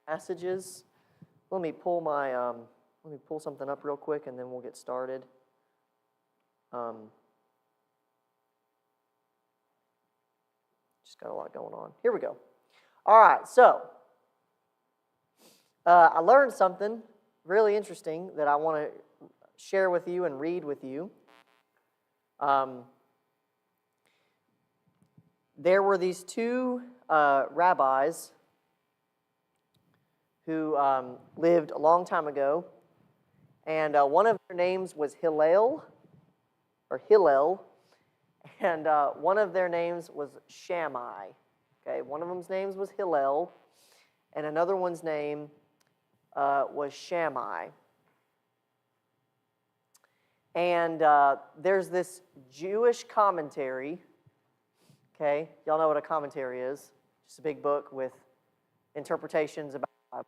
passages. Let me pull something up real quick, and then we'll get started. Just got a lot going on. Here we go. All right, so I learned something really interesting that I want to share with you and read with you. There were these two rabbis who lived a long time ago, and one of their names was Hillel, and one of their names was Shammai. Okay, one of them's names was Hillel, and another one's name was Shammai. And there's this Jewish commentary. Okay, y'all know what a commentary is. Just a big book with interpretations about the Bible.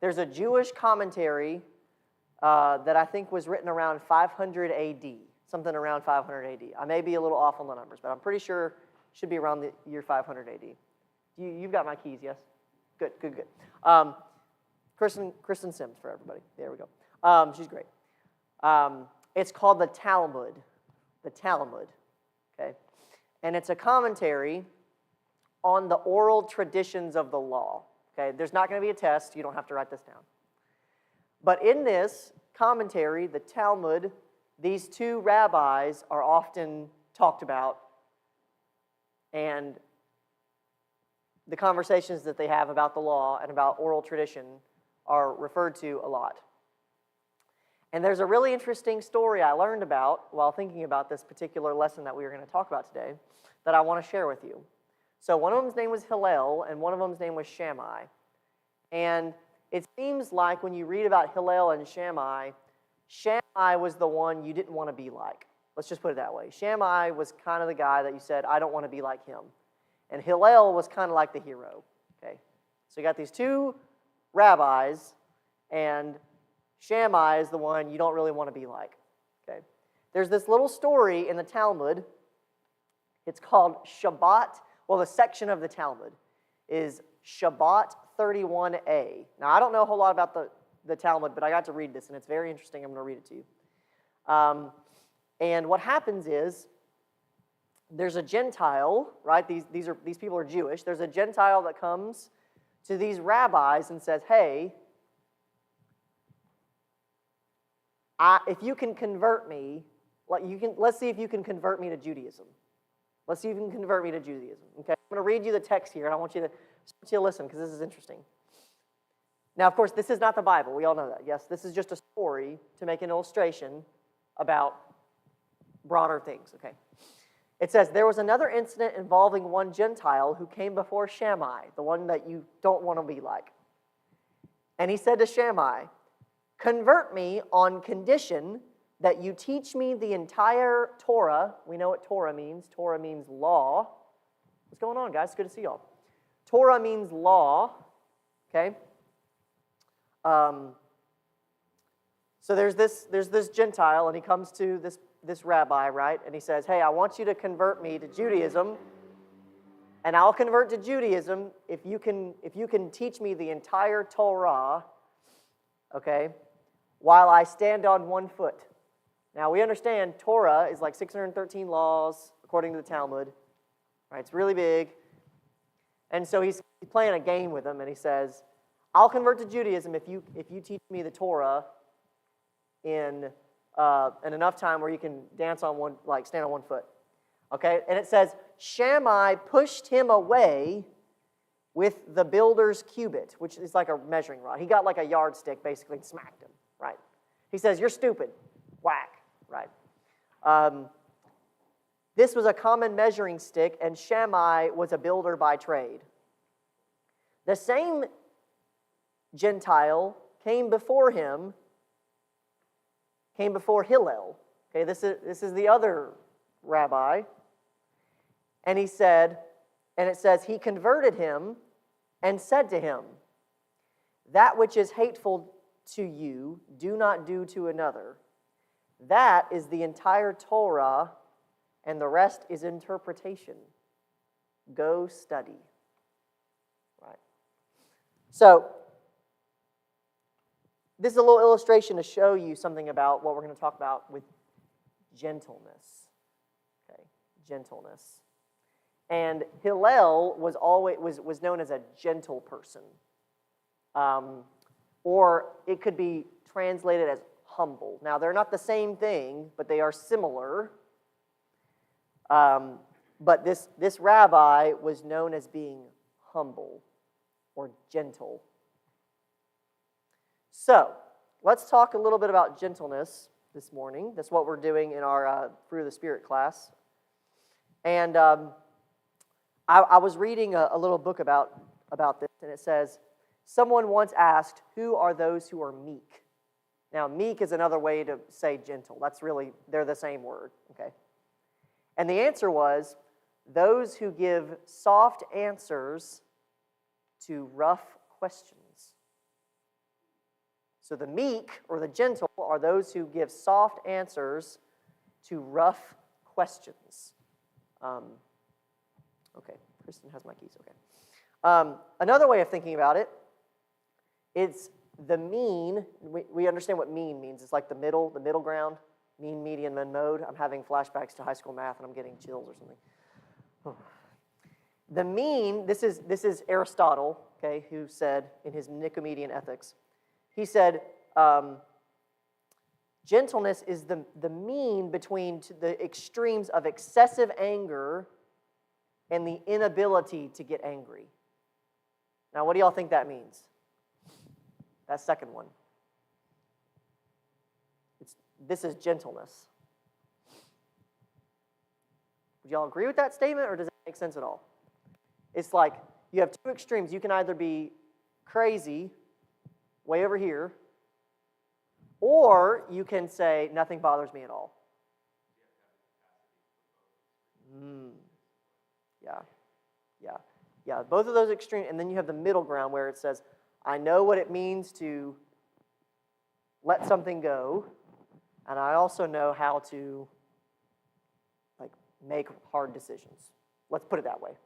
There's a Jewish commentary that I think was written around 500 AD, something around 500 AD. I may be a little off on the numbers, but I'm pretty sure it should be around the year 500 AD. You've got my keys, yes? Good. Kristen Sims for everybody. There we go. She's great. It's called the Talmud. The Talmud. Okay? And it's a commentary on the oral traditions of the law. Okay? There's not going to be a test. You don't have to write this down. But in this commentary, the Talmud, these two rabbis are often talked about, and the conversations that they have about the law and about oral tradition are referred to a lot. And there's a really interesting story I learned about while thinking about this particular lesson that we were going to talk about today that I want to share with you. So one of them's name was Hillel, and one of them's name was Shammai. And it seems like when you read about Hillel and Shammai, Shammai was the one you didn't want to be like. Let's just put it that way. Shammai was kind of the guy that you said, I don't want to be like him. And Hillel was kind of like the hero. Okay, so you got these two rabbis, and Shammai is the one you don't really want to be like. Okay, there's this little story in the Talmud. It's called Shabbat. Well, the section of the Talmud is Shabbat 31a. Now, I don't know a whole lot about the Talmud, but I got to read this, and it's very interesting. I'm going to read it to you. And what happens is, there's a Gentile, right? These people are Jewish. There's a Gentile that comes to these rabbis and says, hey, if you can convert me, let's see if you can convert me to Judaism. Let's see if you can convert me to Judaism. Okay, I'm going to read you the text here, and I want you to listen because this is interesting. Now, of course, this is not the Bible. We all know that. Yes, this is just a story to make an illustration about broader things. Okay. It says, there was another incident involving one Gentile who came before Shammai, the one that you don't want to be like. And he said to Shammai, convert me on condition that you teach me the entire Torah. We know what Torah means. Torah means law. What's going on, guys? It's good to see y'all. Torah means law. Okay? So there's this Gentile, and he comes to this rabbi, right? And he says, hey, I want you to convert me to Judaism, and I'll convert to Judaism if you can teach me the entire Torah, okay, while I stand on one foot. Now, we understand Torah is like 613 laws, according to the Talmud. Right? It's really big. And so he's playing a game with him, and he says, I'll convert to Judaism if you teach me the Torah in enough time where you can dance on one, like stand on one foot. Okay? And it says, Shammai pushed him away with the builder's cubit, which is like a measuring rod. He got like a yardstick, basically, and smacked him, right? He says, you're stupid. Whack, right? This was a common measuring stick, and Shammai was a builder by trade. The same Gentile came before Hillel. Okay, this is the other rabbi. And he said, and it says, he converted him and said to him, that which is hateful to you, do not do to another. That is the entire Torah, and the rest is interpretation. Go study. Right? So, this is a little illustration to show you something about what we're going to talk about with gentleness. Okay, gentleness. And Hillel was known as a gentle person. Or it could be translated as humble. Now, they're not the same thing, but they are similar. But this rabbi was known as being humble or gentle. So, let's talk a little bit about gentleness this morning. That's what we're doing in our Fruit of the Spirit class. And I was reading a little book about this, and it says, someone once asked, who are those who are meek? Now, meek is another way to say gentle. They're the same word, okay? And the answer was, those who give soft answers to rough questions. So the meek or the gentle are those who give soft answers to rough questions. Okay, Kristen has my keys, okay. Another way of thinking about it, it's the mean. We understand what mean means. It's like the middle ground, mean, median, and mode. I'm having flashbacks to high school math, and I'm getting chills or something. Oh. The mean, this is Aristotle, okay, who said in his Nicomedean Ethics, he said, gentleness is the mean between the extremes of excessive anger and the inability to get angry. Now, what do y'all think that means? That second one. This is gentleness. Would y'all agree with that statement, or does it make sense at all? It's like you have two extremes. You can either be crazy, way over here, or you can say, nothing bothers me at all. Yeah, both of those extremes, and then you have the middle ground where it says, I know what it means to let something go, and I also know how to make hard decisions. Let's put it that way.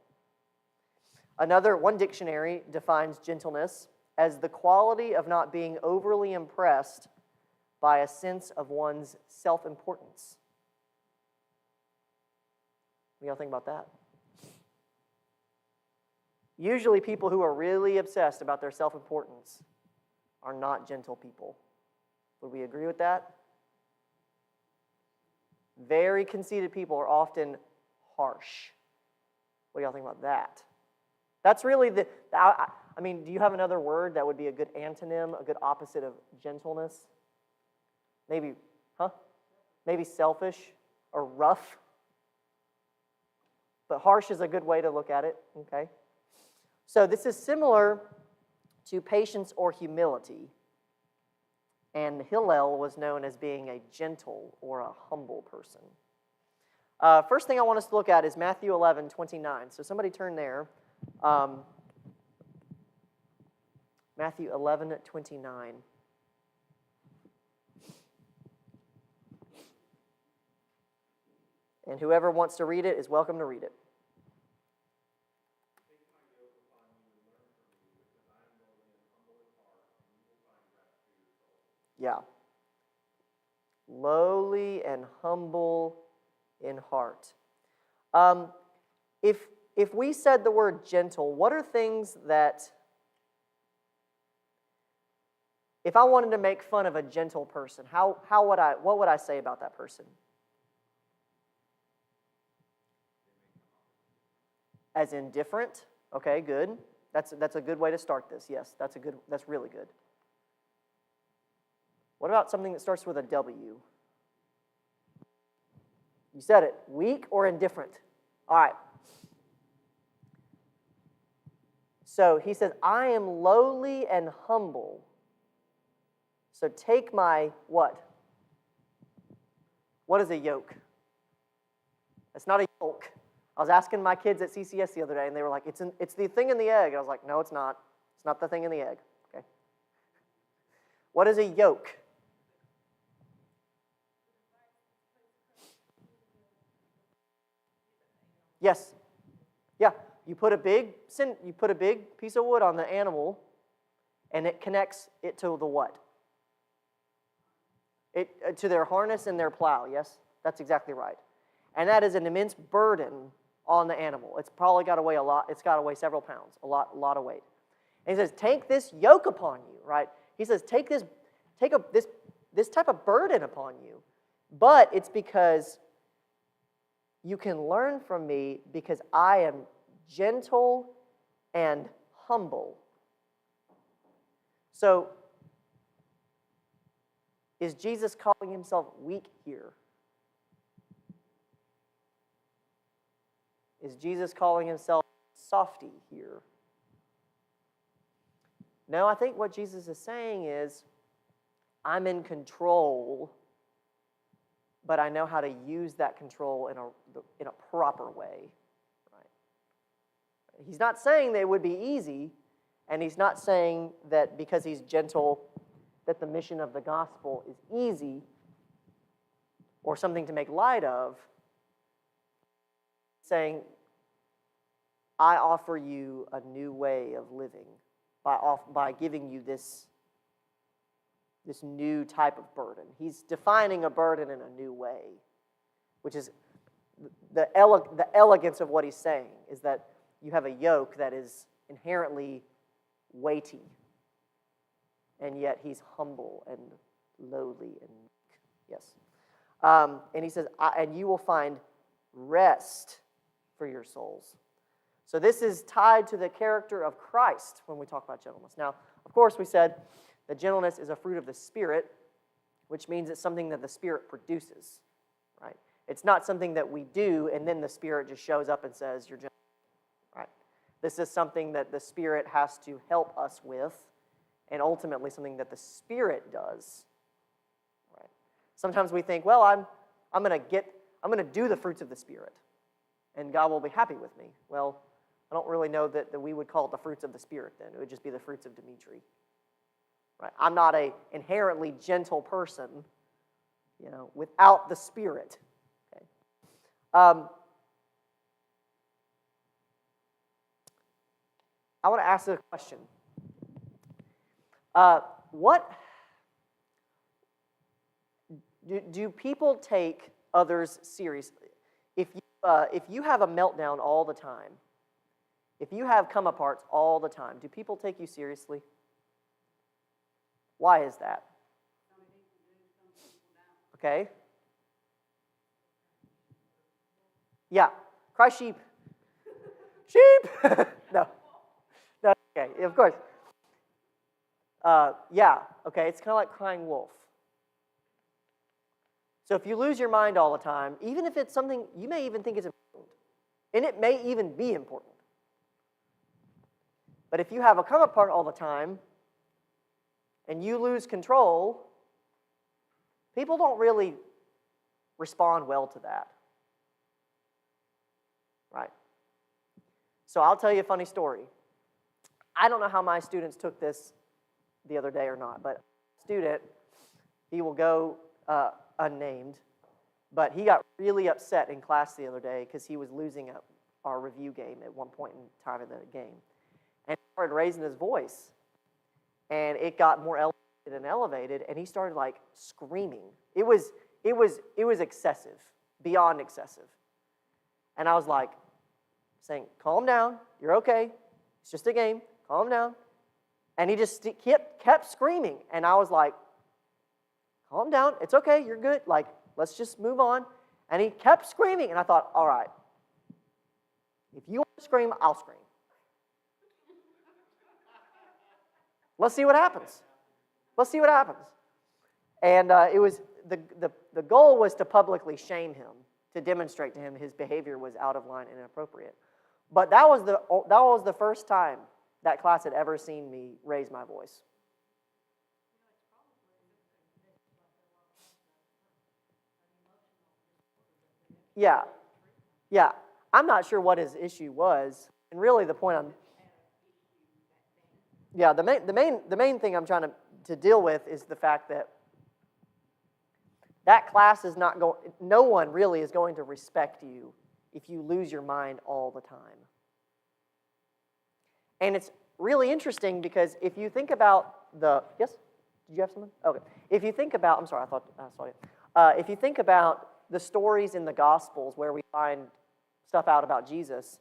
One dictionary defines gentleness as the quality of not being overly impressed by a sense of one's self-importance. What do y'all think about that? Usually people who are really obsessed about their self-importance are not gentle people. Would we agree with that? Very conceited people are often harsh. What do y'all think about that? That's really do you have another word that would be a good antonym, a good opposite of gentleness? Maybe selfish or rough. But harsh is a good way to look at it, okay? So this is similar to patience or humility. And Hillel was known as being a gentle or a humble person. First thing I want us to look at is Matthew 11:29. So somebody turn there. Matthew 11:29. And whoever wants to read it is welcome to read it. Yeah. Lowly and humble in heart. If we said the word gentle, what are things that, if I wanted to make fun of a gentle person, what would I say about that person? As indifferent? Okay, good. That's a good way to start this. Yes, that's really good. What about something that starts with a W? You said it. Weak or indifferent? All right. So he says, I am lowly and humble. So take my what? What is a yoke? It's not a yoke. I was asking my kids at CCS the other day, and they were like, it's the thing in the egg. I was like, no, it's not. It's not the thing in the egg. Okay. What is a yoke? Yes. Yeah. You put a big piece of wood on the animal, and it connects it to the what? to their harness and their plow. Yes, that's exactly right. And that is an immense burden on the animal. It's probably got to weigh a lot. It's got to weigh several pounds, a lot of weight. And he says, take this yoke upon you, right? He says, take this type of burden upon you. But it's because you can learn from me because I am gentle and humble. So, is Jesus calling himself weak here? Is Jesus calling himself softy here? No, I think what Jesus is saying is, I'm in control, but I know how to use that control in a proper way. Right? He's not saying that it would be easy, and he's not saying that because he's gentle, that the mission of the gospel is easy or something to make light of. He's saying, I offer you a new way of living by giving you this new type of burden. He's defining a burden in a new way, which is the elegance of what he's saying, is that you have a yoke that is inherently weighty, and yet he's humble and lowly and meek. Yes. And he says, and you will find rest for your souls. So this is tied to the character of Christ when we talk about gentleness. Now, of course, we said that gentleness is a fruit of the Spirit, which means it's something that the Spirit produces, right? It's not something that we do and then the Spirit just shows up and says, you're gentle, right? This is something that the Spirit has to help us with, and ultimately something that the Spirit does, right? Sometimes we think, well, I'm going to do the fruits of the Spirit, and God will be happy with me. Well, I don't really know that we would call it the fruits of the Spirit then. It would just be the fruits of Dimitri. Right? I'm not an inherently gentle person, without the Spirit. Okay. I want to ask a question. What do people take others seriously? If you have a meltdown all the time, if you have come-aparts all the time, do people take you seriously? Why is that? Okay. Yeah. Cry sheep. Sheep! No, okay, of course. Yeah, okay, it's kind of like crying wolf. So if you lose your mind all the time, even if it's something you may even think is important, and it may even be important, but if you have a come apart all the time and you lose control, people don't really respond well to that. Right? So I'll tell you a funny story. I don't know how my students took this the other day or not, but a student, he will go unnamed, but he got really upset in class the other day because he was losing our review game at one point in time in the game. And he started raising his voice, and it got more elevated, and he started like screaming. It was excessive, beyond excessive. And I was like saying, calm down, you're okay, it's just a game, calm down. And he just kept screaming, and I was like, calm down, it's okay, you're good, like, let's just move on. And he kept screaming, and I thought, all right, if you want to scream, I'll scream. Let's see what happens. Let's see what happens. And it was the goal was to publicly shame him, to demonstrate to him his behavior was out of line and inappropriate. But that was the first time that class had ever seen me raise my voice. Yeah. I'm not sure what his issue was, and really the point the main thing I'm trying to deal with is the fact that class is not going. No one really is going to respect you if you lose your mind all the time. And it's really interesting because if you think about yes. Did you have something? Okay. If you think about, I'm sorry, I thought I saw you. If you think about the stories in the Gospels where we find stuff out about Jesus,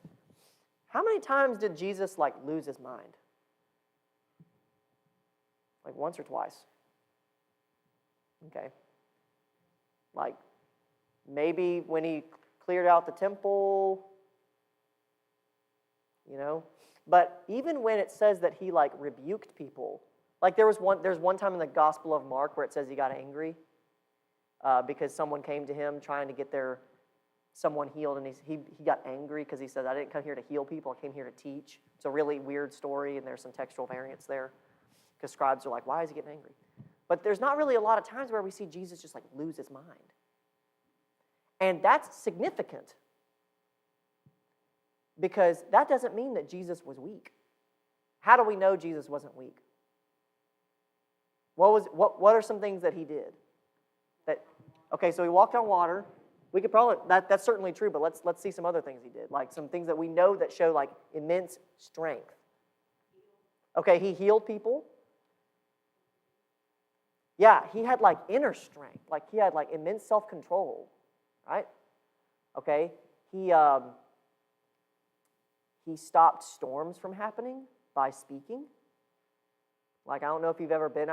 how many times did Jesus like lose his mind? Like once or twice? Okay. Like maybe when he cleared out the temple, you know. But even when it says that he like rebuked people, like there's one time in the Gospel of Mark where it says he got angry because someone came to him trying to get someone healed, and he got angry because he said, I didn't come here to heal people, I came here to teach. It's a really weird story, and there's some textual variants there because scribes are like, why is he getting angry? But there's not really a lot of times where we see Jesus just like lose his mind. And that's significant because that doesn't mean that Jesus was weak. How do we know Jesus wasn't weak? What are some things that he did? Okay, so he walked on water. We could probably that's certainly true, but let's see some other things he did, like some things that we know that show like immense strength. Okay, he healed people. Yeah, he had like inner strength, like he had like immense self-control, right? Okay, he stopped storms from happening by speaking. Like I don't know if you've ever been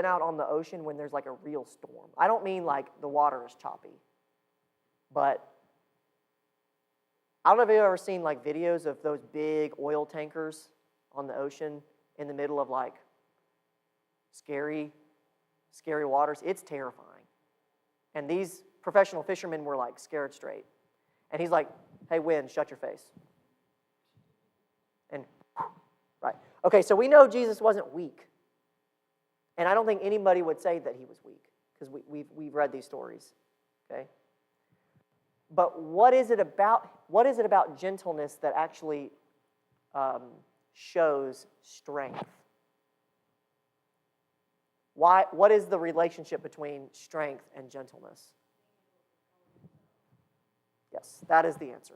out on the ocean when there's like a real storm. I don't mean like the water is choppy, but I don't know if you've ever seen like videos of those big oil tankers on the ocean in the middle of like scary waters. It's terrifying. And these professional fishermen were like scared straight. And he's like, hey, wind, shut your face. And, right. Okay, so we know Jesus wasn't weak. And I don't think anybody would say that he was weak because we've read these stories, okay? But what is it about gentleness that actually shows strength? What is the relationship between strength and gentleness? Yes, that is the answer.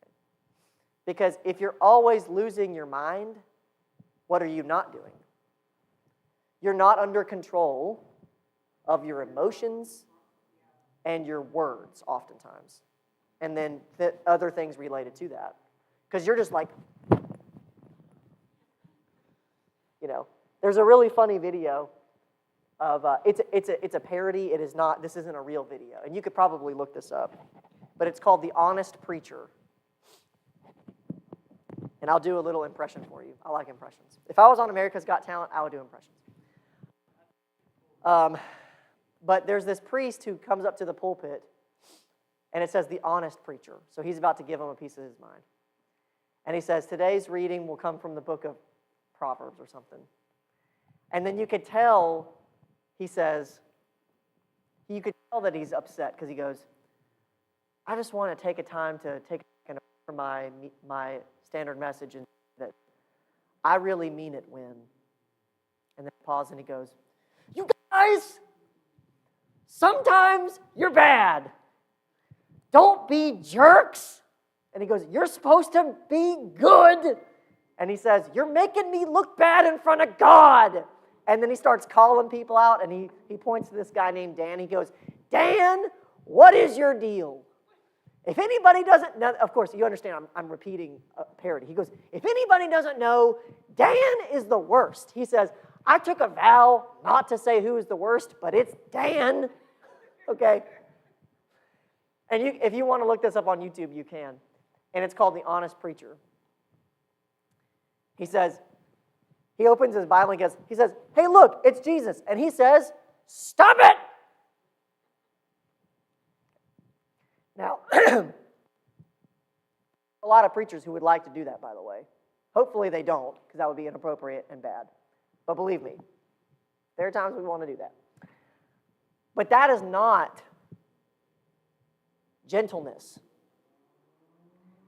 Okay. Because if you're always losing your mind, what are you not doing? You're not under control of your emotions and your words oftentimes. And then the other things related to that. Because you're just like, there's a really funny video of, it's a parody. It is not, this isn't a real video. And you could probably look this up. But it's called The Honest Preacher. And I'll do a little impression for you. I like impressions. If I was on America's Got Talent, I would do impressions. But there's this priest who comes up to the pulpit, and it says the honest preacher. So he's about to give him a piece of his mind. And he says, today's reading will come from the book of Proverbs or something. And then you could tell, he says, you could tell that he's upset because he goes, I just want to take a time to take a second for my standard message and that I really mean it when. And then pause and he goes, you guys, sometimes you're bad. Don't be jerks. And he goes, you're supposed to be good. And he says, you're making me look bad in front of God. And then he starts calling people out, and he points to this guy named Dan. He goes, Dan, what is your deal? If anybody doesn't know, of course, you understand I'm repeating a parody. He goes, if anybody doesn't know, Dan is the worst. He says, I took a vow not to say who is the worst, but it's Dan. Okay? And if you want to look this up on YouTube, you can. And it's called The Honest Preacher. He says, he opens his Bible and he says, hey, look, it's Jesus. And he says, stop it! Now, a lot of preachers who would like to do that, by the way. Hopefully they don't, because that would be inappropriate and bad. But believe me, there are times we want to do that. But that is not gentleness.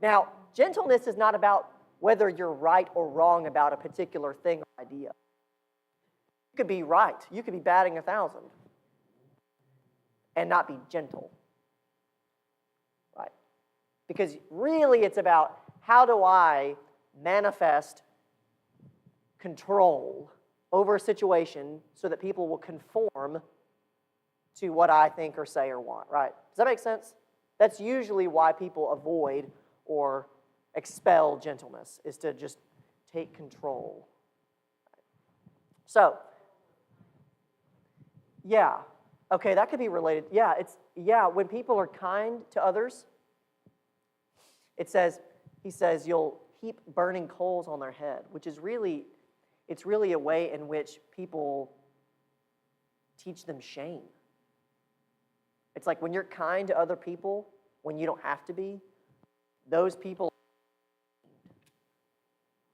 Now, gentleness is not about whether you're right or wrong about a particular thing or idea. You could be right. You could be batting 1,000 and not be gentle. Right? Because really it's about how do I manifest control over a situation so that people will conform to what I think or say or want, right? Does that make sense? That's usually why people avoid or expel gentleness, is to just take control. So, yeah, okay, that could be related. Yeah, when people are kind to others, he says, you'll heap burning coals on their head, which is really, it's really a way in which people teach them shame. It's like when you're kind to other people, when you don't have to be, those people.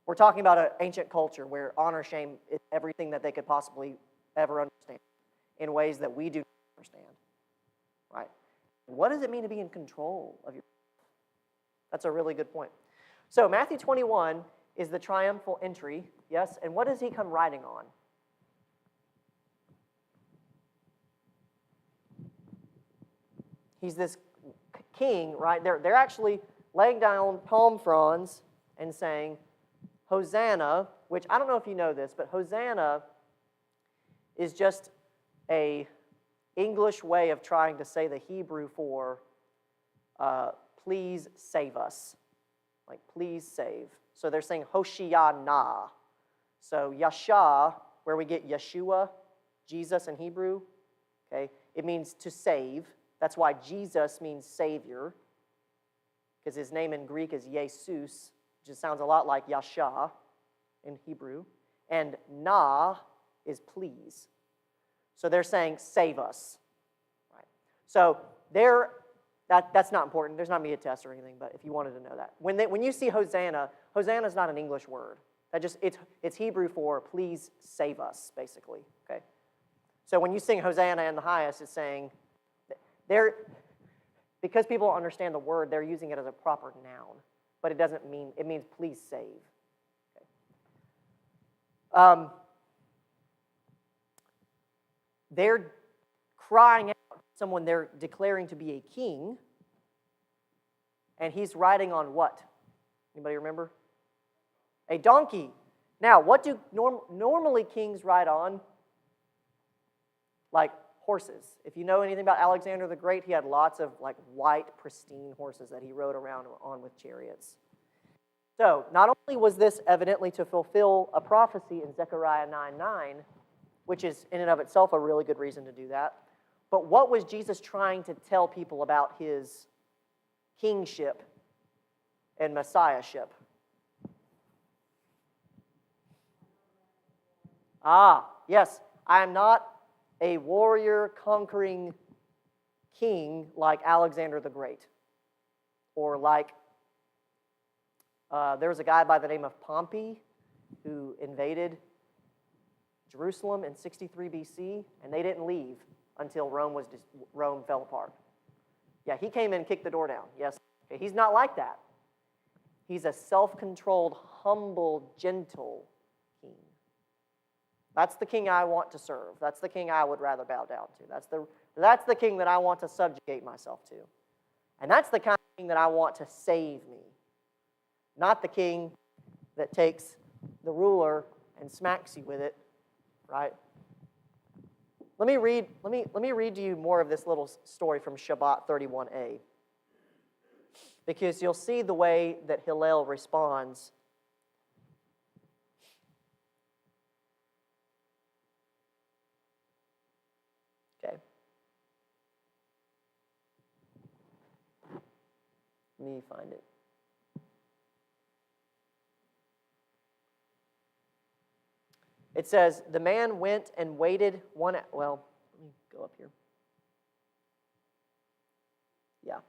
We're talking about an ancient culture where honor shame is everything that they could possibly ever understand in ways that we do not understand, right? What does it mean to be in control of your life? That's a really good point. So Matthew 21 is the triumphal entry, yes? And what does he come riding on? He's this king, right? They're actually laying down palm fronds and saying, Hosanna, which I don't know if you know this, but Hosanna is just a English way of trying to say the Hebrew for please save us. Like, please save. So they're saying Hoshiana. So Yasha, where we get Yeshua, Jesus in Hebrew, okay, it means to save. That's why Jesus means Savior, because his name in Greek is Jesus, which just sounds a lot like Yasha in Hebrew. And Na is please. So they're saying, save us. Right. So that's not important. There's not going to be a test or anything, but if you wanted to know that. When you see Hosanna, Hosanna is not an English word. It's Hebrew for please save us, basically. Okay. So when you sing Hosanna in the highest, it's saying, because people don't understand the word, they're using it as a proper noun, but it doesn't mean, it means please save. Okay. They're crying out to someone they're declaring to be a king, and he's riding on what? Anybody remember? A donkey. Now, what do normally kings ride on? Like horses. If you know anything about Alexander the Great, he had lots of like white, pristine horses that he rode around on with chariots. So, not only was this evidently to fulfill a prophecy in Zechariah 9:9, which is in and of itself a really good reason to do that, but what was Jesus trying to tell people about his kingship and messiahship? Yes, I am not a warrior conquering king like Alexander the Great, or like there was a guy by the name of Pompey who invaded Jerusalem in 63 BC, and they didn't leave until Rome fell apart. Yeah, he came in and kicked the door down. Yes, okay, he's not like that. He's a self-controlled, humble, gentle king. That's the king I want to serve. That's the king I would rather bow down to. That's the king that I want to subjugate myself to. And that's the kind of king that I want to save me. Not the king that takes the ruler and smacks you with it, right? Let me read to you more of this little story from Shabbat 31a, because you'll see the way that Hillel responds. Okay. Let me find it. It says, the man went and waited let me go up here. Yeah.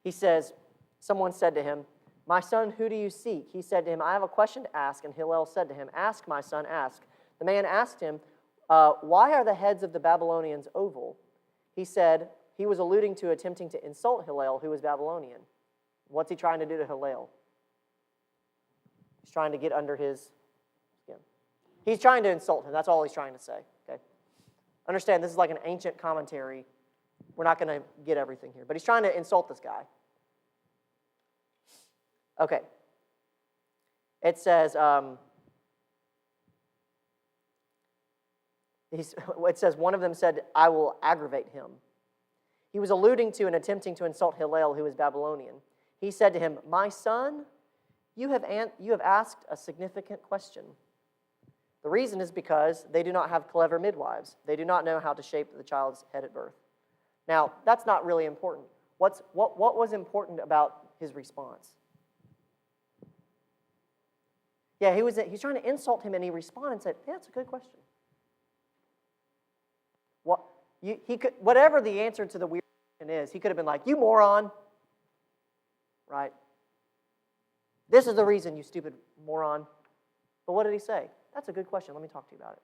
He says, someone said to him, my son, who do you seek? He said to him, I have a question to ask. And Hillel said to him, ask, my son, ask. The man asked him, why are the heads of the Babylonians oval? He said, he was alluding to attempting to insult Hillel, who was Babylonian. What's he trying to do to Hillel? He's trying to get under his skin. He's trying to insult him. That's all he's trying to say. Okay. Understand, this is like an ancient commentary We're not going to get everything here. But he's trying to insult this guy. Okay. It says, one of them said, I will aggravate him. He was alluding to and attempting to insult Hillel, who is Babylonian. He said to him, my son, you have asked a significant question. The reason is because they do not have clever midwives. They do not know how to shape the child's head at birth. Now, that's not really important. What was important about his response? Yeah, he's trying to insult him, and he responded and said, yeah, that's a good question. Whatever the answer to the weird question is, he could have been like, you moron, right? This is the reason, you stupid moron. But what did he say? That's a good question. Let me talk to you about it.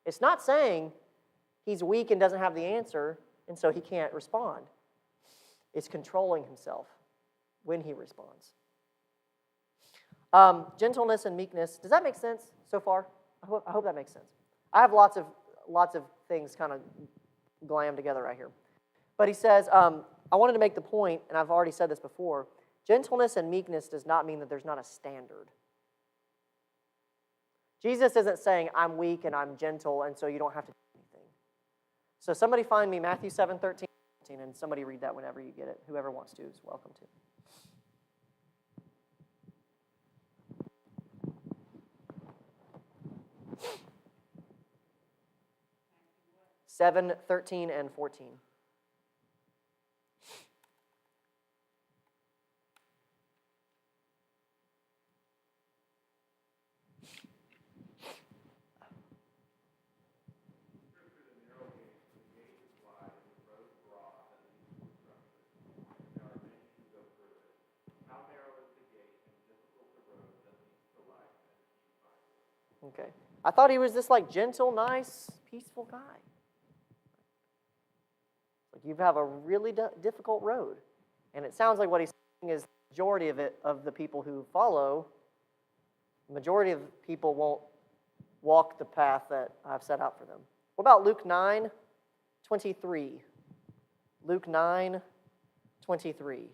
It's not saying he's weak and doesn't have the answer, and so he can't respond. It's controlling himself when he responds. Gentleness and meekness. Does that make sense so far? I hope that makes sense. I have lots of things kind of glammed together right here. But he says, I wanted to make the point, and I've already said this before, gentleness and meekness does not mean that there's not a standard. Jesus isn't saying, I'm weak and I'm gentle, and so you don't have to do anything. So somebody find me Matthew 7:13, and somebody read that whenever you get it. Whoever wants to is welcome to. 7:13 and 14. Okay. I thought he was this like gentle, nice, peaceful guy. Like you have a really difficult road. And it sounds like what he's saying is the majority of the people who follow, the majority of people won't walk the path that I've set out for them. What about Luke 9:23? Luke 9:23.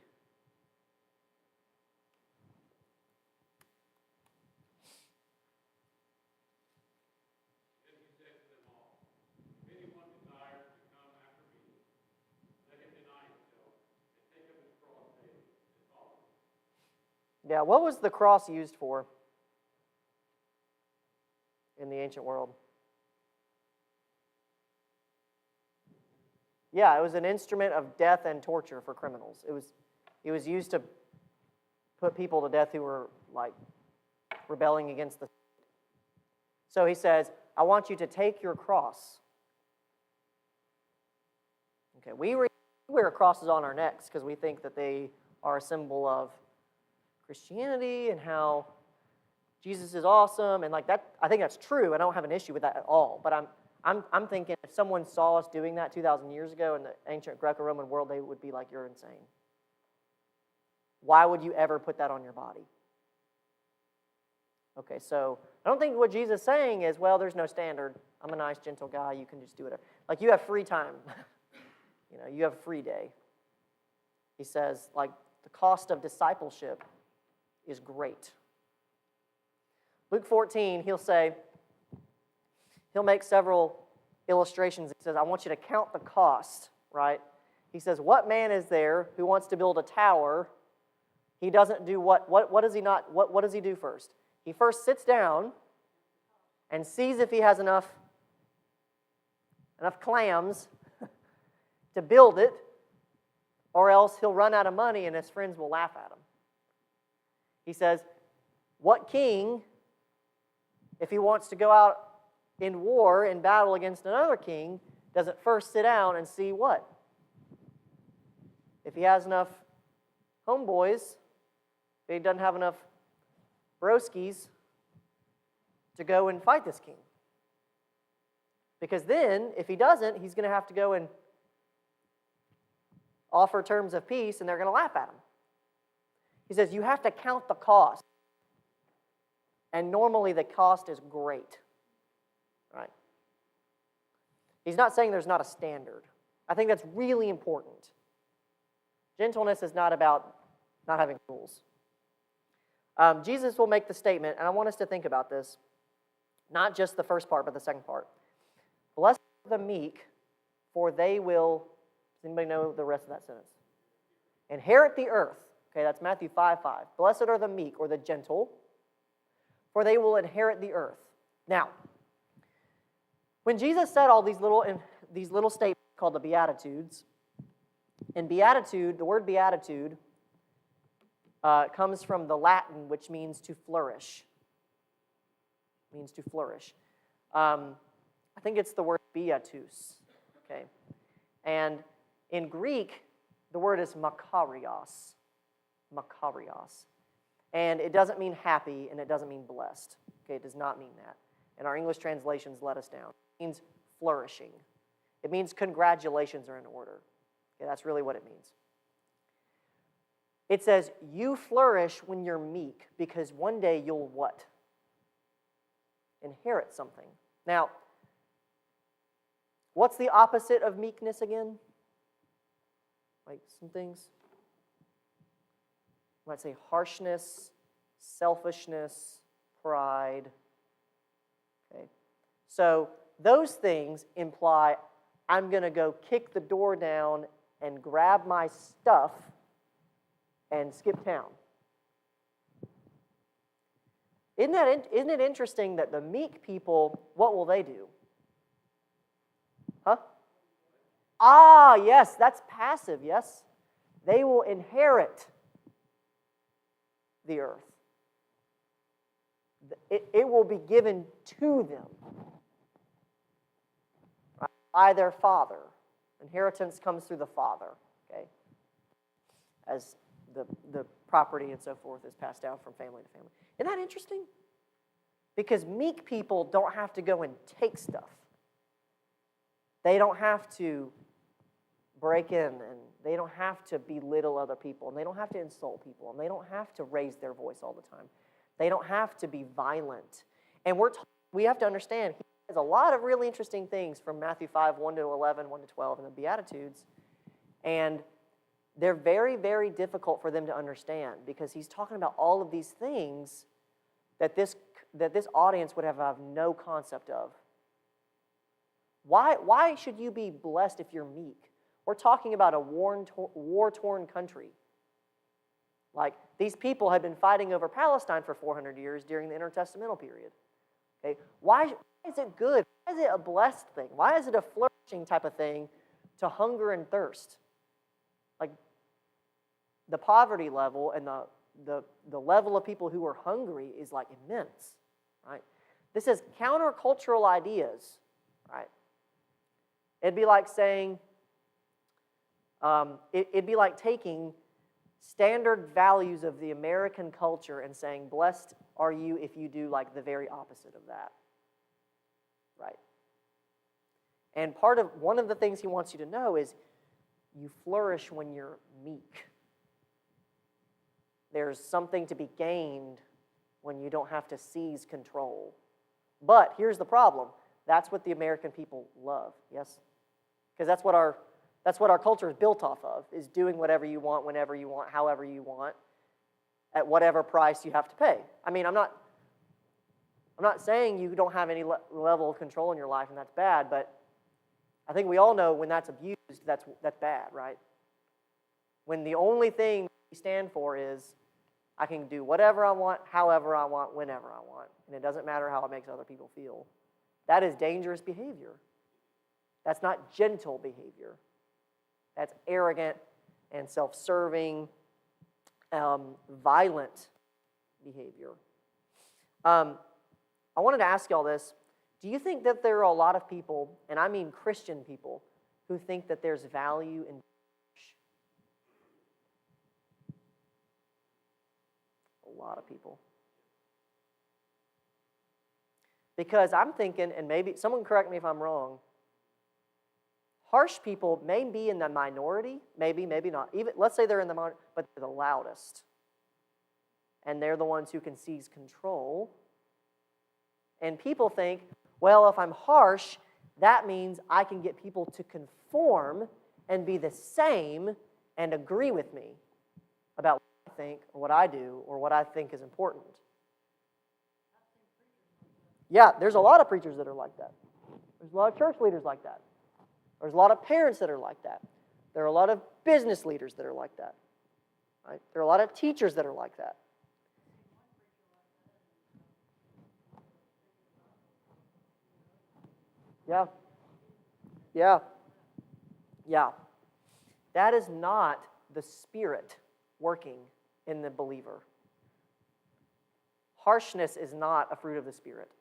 Yeah, what was the cross used for in the ancient world? Yeah, it was an instrument of death and torture for criminals. It was used to put people to death who were like rebelling against the state. So he says, I want you to take your cross. Okay, we wear crosses on our necks because we think that they are a symbol of Christianity and how Jesus is awesome, and like that, I think that's true. I don't have an issue with that at all. But I'm thinking if someone saw us doing that 2,000 years ago in the ancient Greco-Roman world, they would be like, "You're insane. Why would you ever put that on your body?" Okay, so I don't think what Jesus is saying is, well, there's no standard. I'm a nice, gentle guy. You can just do whatever. Like you have free time. You have a free day. He says, like the cost of discipleship is great. Luke 14, he'll make several illustrations. He says, I want you to count the cost, right? He says, what man is there who wants to build a tower? He doesn't do what does he do first? He first sits down and sees if he has enough clams to build it, or else he'll run out of money and his friends will laugh at him. He says, what king, if he wants to go out in war, in battle against another king, doesn't first sit down and see what? If he has enough homeboys, if he doesn't have enough broskies to go and fight this king. Because then, if he doesn't, he's going to have to go and offer terms of peace, and they're going to laugh at him. He says, you have to count the cost. And normally the cost is great. Right? He's not saying there's not a standard. I think that's really important. Gentleness is not about not having rules. Jesus will make the statement, and I want us to think about this, not just the first part, but the second part. Blessed are the meek, for they will, does anybody know the rest of that sentence? Inherit the earth. Okay, that's Matthew 5:5. Blessed are the meek, or the gentle, for they will inherit the earth. Now, when Jesus said all these little statements called the Beatitudes, in beatitude, the word beatitude comes from the Latin, which means to flourish. It means to flourish. I think it's the word beatus. Okay, and in Greek, the word is makarios. Makarios. And it doesn't mean happy, and it doesn't mean blessed. Okay, it does not mean that. And our English translations let us down. It means flourishing. It means congratulations are in order. Okay, that's really what it means. It says, you flourish when you're meek, because one day you'll what? Inherit something. Now, what's the opposite of meekness again? Like some things? I might say harshness, selfishness, pride. Okay. So those things imply I'm going to go kick the door down and grab my stuff and skip town. Isn't it interesting that the meek people, what will they do? Huh? Ah, yes, that's passive, yes. They will inherit the earth. It will be given to them, right, by their father. Inheritance comes through the father, okay, as the property and so forth is passed down from family to family. Isn't that interesting? Because meek people don't have to go and take stuff. They don't have to break in, and they don't have to belittle other people, and they don't have to insult people, and they don't have to raise their voice all the time. They don't have to be violent. And we have to understand, he has a lot of really interesting things from Matthew 5, 1 to 11, 1 to 12, and the Beatitudes, and they're very, very difficult for them to understand because he's talking about all of these things that this audience would have no concept of. Why should you be blessed if you're meek? We're talking about a war-torn country. Like, these people had been fighting over Palestine for 400 years during the intertestamental period. Okay? Why is it good? Why is it a blessed thing? Why is it a flourishing type of thing to hunger and thirst? Like, the poverty level and the level of people who are hungry is like immense, right? This is countercultural ideas, right? It'd be like saying, it'd be like taking standard values of the American culture and saying, blessed are you if you do like the very opposite of that, right? And one of the things he wants you to know is you flourish when you're meek. There's something to be gained when you don't have to seize control. But here's the problem. That's what the American people love, yes? Because that's what our culture is built off of, is doing whatever you want, whenever you want, however you want, at whatever price you have to pay. I mean, I'm not saying you don't have any level of control in your life and that's bad, but I think we all know when that's abused, that's bad, right? When the only thing we stand for is I can do whatever I want, however I want, whenever I want, and it doesn't matter how it makes other people feel. That is dangerous behavior. That's not gentle behavior. That's arrogant and self-serving, violent behavior. I wanted to ask y'all this. Do you think that there are a lot of people, and I mean Christian people, who think that there's value in church? A lot of people. Because I'm thinking, and maybe someone correct me if I'm wrong, harsh people may be in the minority, maybe not. Even let's say they're in the minority, but they're the loudest. And they're the ones who can seize control. And people think, well, if I'm harsh, that means I can get people to conform and be the same and agree with me about what I think or what I do or what I think is important. Yeah, there's a lot of preachers that are like that. There's a lot of church leaders like that. There's a lot of parents that are like that. There are a lot of business leaders that are like that. Right? There are a lot of teachers that are like that. Yeah. Yeah. Yeah. That is not the Spirit working in the believer. Harshness is not a fruit of the Spirit.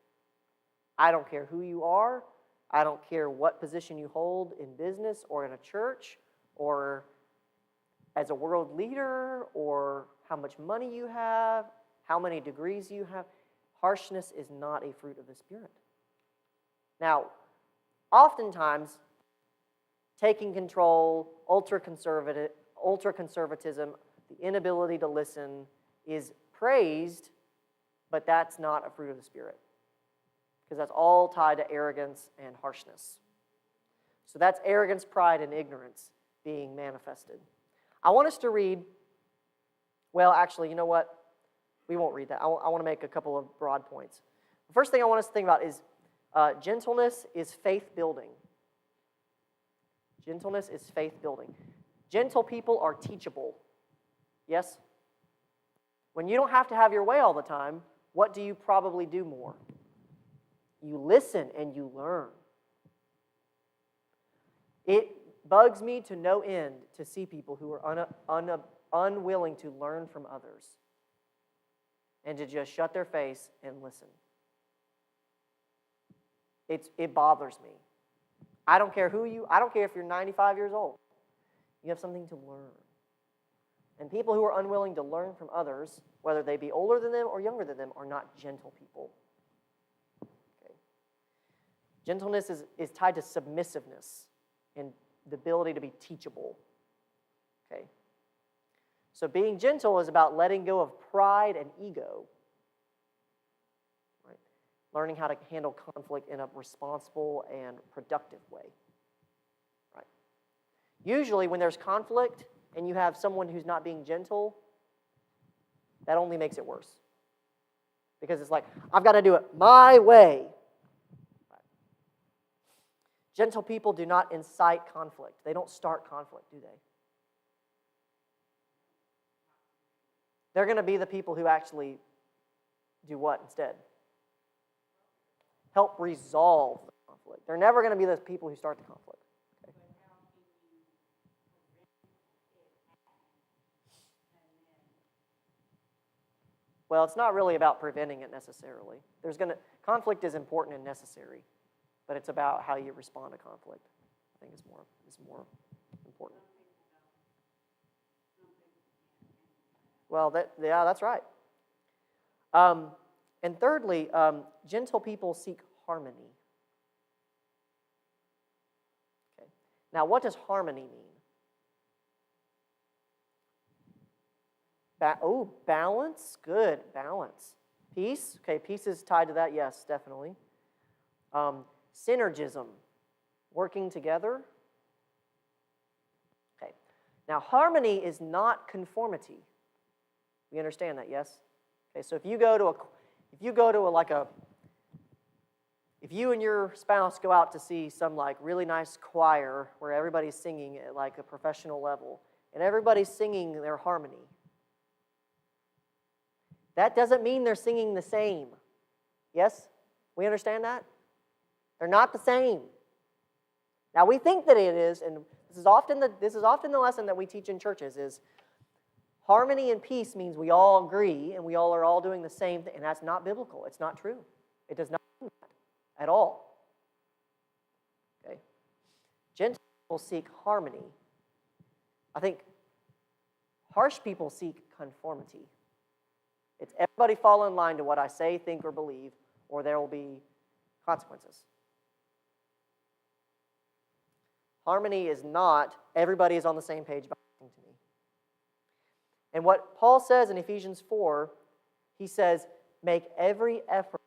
I don't care who you are. I don't care what position you hold in business or in a church or as a world leader or how much money you have, how many degrees you have. Harshness is not a fruit of the Spirit. Now, oftentimes, taking control, ultra-conservatism, the inability to listen is praised, but that's not a fruit of the Spirit. Because that's all tied to arrogance and harshness. So that's arrogance, pride, and ignorance being manifested. I want us to read, well, actually, you know what? We won't read that. I want to make a couple of broad points. The first thing I want us to think about is gentleness is faith building. Gentleness is faith building. Gentle people are teachable. Yes? When you don't have to have your way all the time, what do you probably do more? You listen and you learn. It bugs me to no end to see people who are unwilling to learn from others and to just shut their face and listen. It bothers me. I don't care if you're 95 years old. You have something to learn. And people who are unwilling to learn from others, whether they be older than them or younger than them, are not gentle people. Okay. Gentleness is tied to submissiveness and the ability to be teachable. Okay. So being gentle is about letting go of pride and ego. Right? Learning how to handle conflict in a responsible and productive way. Right? Usually when there's conflict and you have someone who's not being gentle, that only makes it worse. Because it's like, I've got to do it my way. Right. Gentle people do not incite conflict. They don't start conflict, do they? They're going to be the people who actually do what instead? Help resolve the conflict. They're never going to be the people who start the conflict. Okay. Well, it's not really about preventing it necessarily. Conflict is important and necessary, but it's about how you respond to conflict. I think is more important. Well, that's right. And thirdly, gentle people seek harmony. Okay. Now, what does harmony mean? Balance. Good, balance. Peace. Okay, peace is tied to that. Yes, definitely. Synergism. Working together. Okay. Now, harmony is not conformity. We understand that, yes? Okay, so if you and your spouse go out to see some like really nice choir where everybody's singing at like a professional level, and everybody's singing their harmony, that doesn't mean they're singing the same. Yes? We understand that? They're not the same. Now we think that it is, and this is often the lesson that we teach in churches is harmony and peace means we all agree and we all are all doing the same thing, and that's not biblical. It's not true. It does not mean that at all. Okay? Gentle people seek harmony. I think harsh people seek conformity. It's everybody fall in line to what I say, think, or believe, or there will be consequences. Harmony is not everybody is on the same page about listening to me. And what Paul says in Ephesians 4, he says, make every effort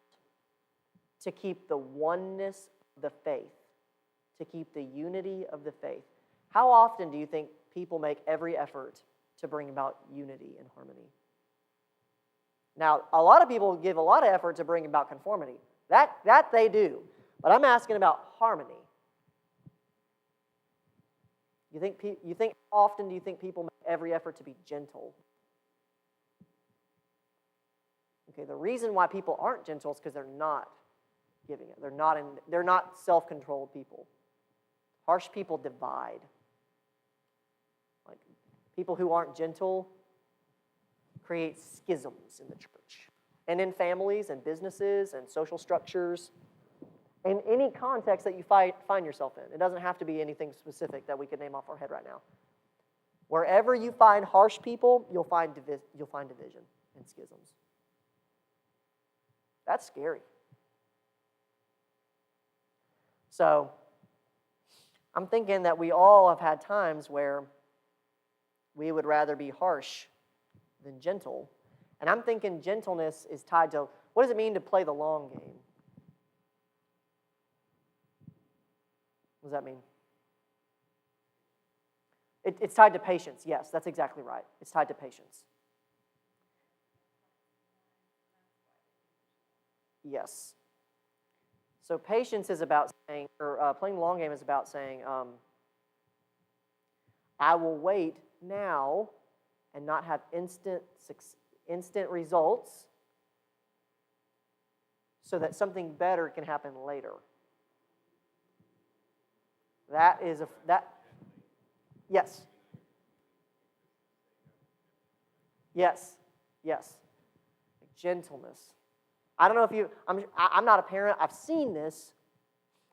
to keep the oneness of the faith. to keep the unity of the faith. How often do you think people make every effort to bring about unity and harmony? Now, a lot of people give a lot of effort to bring about conformity. That they do. But I'm asking about harmony. Often do you think people make every effort to be gentle? Okay, the reason why people aren't gentle is because they're not giving it. They're not self-controlled people. Harsh people divide. Like people who aren't gentle create schisms in the church and in families and businesses and social structures. In any context that you find yourself in. It doesn't have to be anything specific that we could name off our head right now. Wherever you find harsh people, you'll find division and schisms. That's scary. So, I'm thinking that we all have had times where we would rather be harsh than gentle. And I'm thinking gentleness is tied to, what does it mean to play the long game? What does that mean? It's tied to patience. Yes, that's exactly right. It's tied to patience. Yes. So patience is about saying, or playing the long game is about saying, I will wait now and not have instant results so that something better can happen later. Yes. Gentleness. I don't know if I'm not a parent. I've seen this.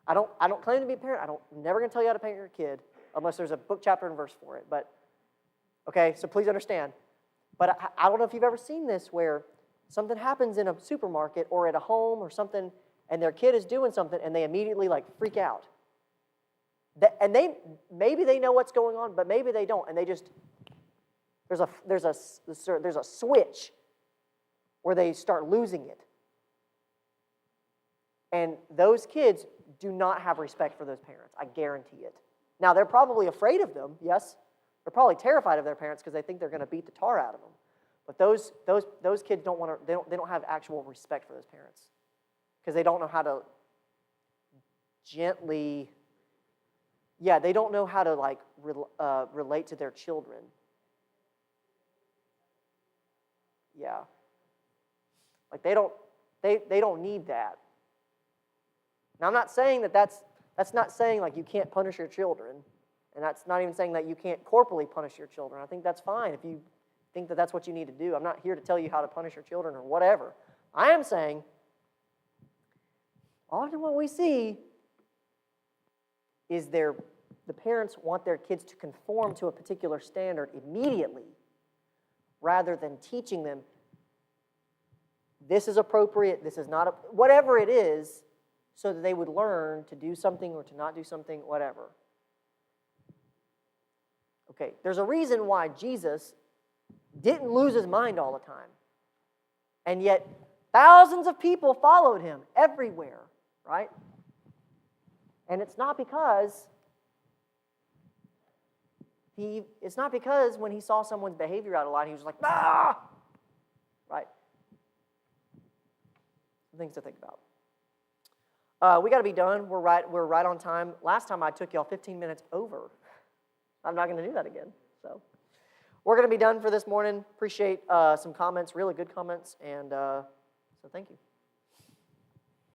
I don't claim to be a parent. I'm never going to tell you how to parent your kid unless there's a book, chapter, and verse for it. But, okay, so please understand. But I don't know if you've ever seen this where something happens in a supermarket or at a home or something, and their kid is doing something, and they immediately, freak out. And maybe they know what's going on, but maybe they don't, and they just there's a switch where they start losing it, and those kids do not have respect for those parents. I guarantee it. Now they're probably afraid of them. Yes, they're probably terrified of their parents because they think they're going to beat the tar out of them. But those kids don't want to. They don't have actual respect for those parents because they don't know how to gently. Yeah, they don't know how to relate to their children. Yeah, they don't need that. Now I'm not saying that's not saying you can't punish your children, and that's not even saying that you can't corporally punish your children. I think that's fine if you think that that's what you need to do. I'm not here to tell you how to punish your children or whatever. I am saying often what we see is the parents want their kids to conform to a particular standard immediately rather than teaching them this is appropriate, this is not, whatever it is, so that they would learn to do something or to not do something, whatever. Okay, there's a reason why Jesus didn't lose his mind all the time. And yet, thousands of people followed him everywhere, right? And it's not because when he saw someone's behavior out of line, he was like, ah! Right? Some things to think about. We got to be done. We're right on time. Last time I took y'all 15 minutes over. I'm not going to do that again. So we're going to be done for this morning. Appreciate some comments, really good comments, and so thank you.